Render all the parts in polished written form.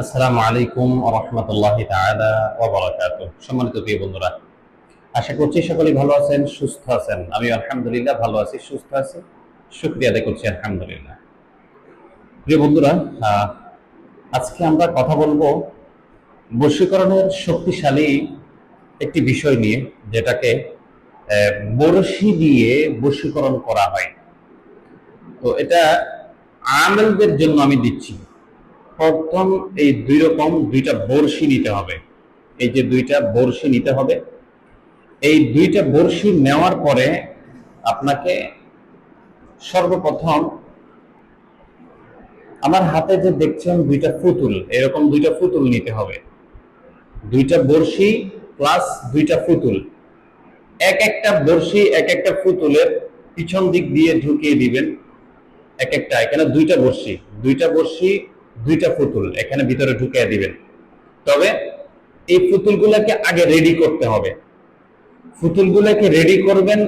আসসালামু আলাইকুম ওয়া রাহমাতুল্লাহি তাআলা ওয়া বারাকাতুহু। সম্মানিত প্রিয় বন্ধুরা, আশা করছি সকলেই ভালো আছেন, সুস্থ আছেন। আমি আলহামদুলিল্লাহ ভালো আছি, সুস্থ আছি। শুকরিয়া আদায় করছি আলহামদুলিল্লাহ। প্রিয় বন্ধুরা, আহ, আজকে আমরা কথা বলবো বশীকরণের শক্তিশালী একটি বিষয় নিয়ে, যেটাকে বরশি দিয়ে বশীকরণ করা হয়। তো এটা আমেলদের জন্য আমি দিচ্ছি। প্রথম এই দুইটা বড়শি নিতে হবে। এই যে দুইটা বড়শি নিতে হবে, এই দুইটা বড়শি নেওয়ার পরে আপনাকে সর্বপ্রথম আমার হাতে যে দেখছেন দুইটা পুতুল, এরকম দুইটা পুতুল নিতে হবে। দুইটা বড়শি প্লাস দুইটা পুতুল, এক একটা বড়শি এক একটা পুতুলের পিছন দিক দিয়ে ঢুকিয়ে দিবেন। এক একটা, এখানে দুইটা বড়শি দুইটা পুতুল এখানে ভিতরে ঢুকিয়ে দিবেন। তবে এই পুতুলগুলোকে আগে রেডি করতে হবে। পুতুলগুলোকে রেডি করবেন।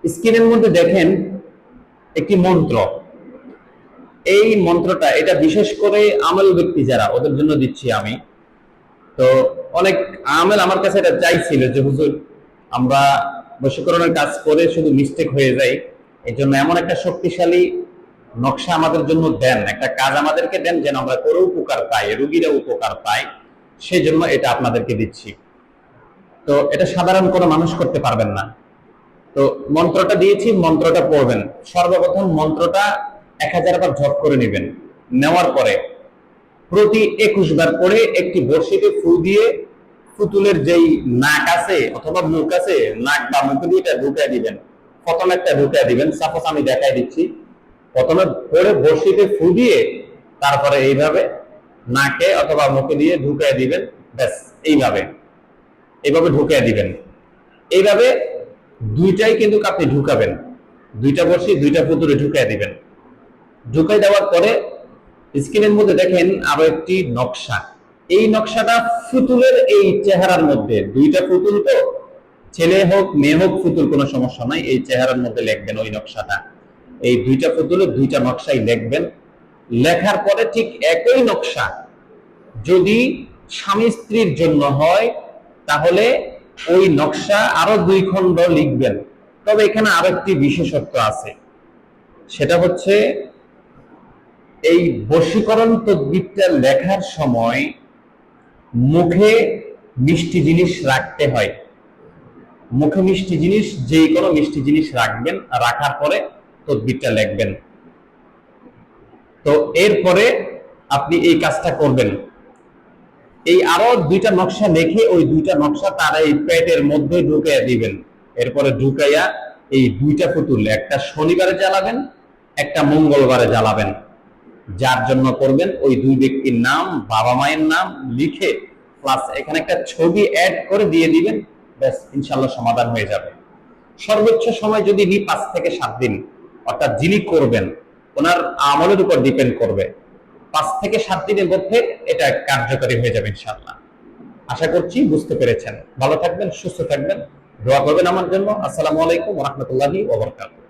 স্ক্রিনের মধ্যে দেখেন একটি মন্ত্র। এই মন্ত্রটা, এটা বিশেষ করে আমল ব্যক্তি যারা, ওদের জন্য দিচ্ছি আমি। তো অনেক আমল আমার কাছে এটা চাইছিল যে হুজুর, আমরা বশীকরণের কাজ করে শুধু মিস্টেক হয়ে যাই, এই জন্য এমন একটা শক্তিশালী নকশা আমাদের জন্য দেন, একটা কাজ আমাদেরকে দেন যেন আমরা করে উপকার পাই, রোগীরা উপকার পায়। সেই জন্য এটা আপনাদেরকে দিচ্ছি। তো এটা সাধারণ কোনো মানুষ করতে পারবেন না। তো মন্ত্রটা দিয়েছি, মন্ত্রটা পড়বেন। সর্বপ্রথম মন্ত্রটা 1000 বার জপ করে নেবেন। নেওয়ার পরে প্রতি 21 বার পরে একটি বড়শিতে ফু দিয়ে পুতুলের যেই নাক আছে অথবা মুখ আছে, নাক বা মুখে দিয়ে এটা ঢুকিয়ে দিবেন। প্রথম একটা ঢুকিয়ে দিবেন, সাপোজ আমি দেখাই দিচ্ছি। প্রথমে পরে বড়শিতে ফু দিয়ে তারপরে এইভাবে নাকে অথবা মুখে দিয়ে ঢুকিয়ে দিবেন। ব্যাস, এইভাবে এইভাবে ঢুকিয়ে দিবেন। এইভাবে দুইটাই কিন্তু আপনি ঢুকাবেন। দুইটা বড়শি দুইটা পুতুলে ঢুকিয়ে দিবেন। ঢুকাই দেওয়ার পরে স্ক্রিনের মধ্যে দেখেন আরো একটি নকশা। এই নকশাটা পুতুলের এই চেহারার মধ্যে, দুইটা পুতুল তো, ছেলে হোক মেয়ে হোক পুতুল, কোনো সমস্যা নাই, এই চেহারার মধ্যে লিখবেন ওই নকশাটা। এই দুইটা পুতুলের দুইটা নকশাই লিখবেন। লেখার পরে ঠিক একই নকশা যদি স্বামী স্ত্রীর জন্য হয়, তাহলে ওই নকশা আরো 2 খণ্ড লিখবেন। তবে এখানে আরো একটি বিশেষত্ব আছে, সেটা হচ্ছে এই বশীকরণ তদবিরটা লেখার সময় মুখে মিষ্টি জিনিস রাখতে হয়। মুখে মিষ্টি জিনিস, যে কোনো মিষ্টি জিনিস রাখবেন, রাখার পরে তদবিরটা লিখবেন। তো এরপরে আপনি এই কাজটা করবেন। এই আরো দুইটা নকশা লিখে ওই দুইটা নকশা তার এই পেটের মধ্যে ঢুকাইয়া দিবেন। এরপরে ঢুকাইয়া এই দুইটা পুতুল, একটা শনিবারে জ্বালাবেন, একটা মঙ্গলবারে জ্বালাবেন। যার জন্য করবেন ওই দুই ব্যক্তির নাম, বাবা মায়ের নাম লিখে প্লাস এখানে একটা ছবি অ্যাড করে দিয়ে দিবেন। ব্যাস, ইনশাআল্লাহ সমাধান হয়ে যাবে। সর্বোচ্চ সময় যদি 5 থেকে 7 দিন, অর্থাৎ যিনি করবেন ওনার আমলের উপর ডিপেন্ড করবে। 5 থেকে 7 দিনের মধ্যে এটা কার্যকরী হয়ে যাবে ইনশাআল্লাহ। আশা করছি বুঝতে পেরেছেন। ভালো থাকবেন, সুস্থ থাকবেন, দোয়া করবেন আমার জন্য। আসসালামু আলাইকুম ওয়া রাহমাতুল্লাহি ওয়া বারাকাতুহু।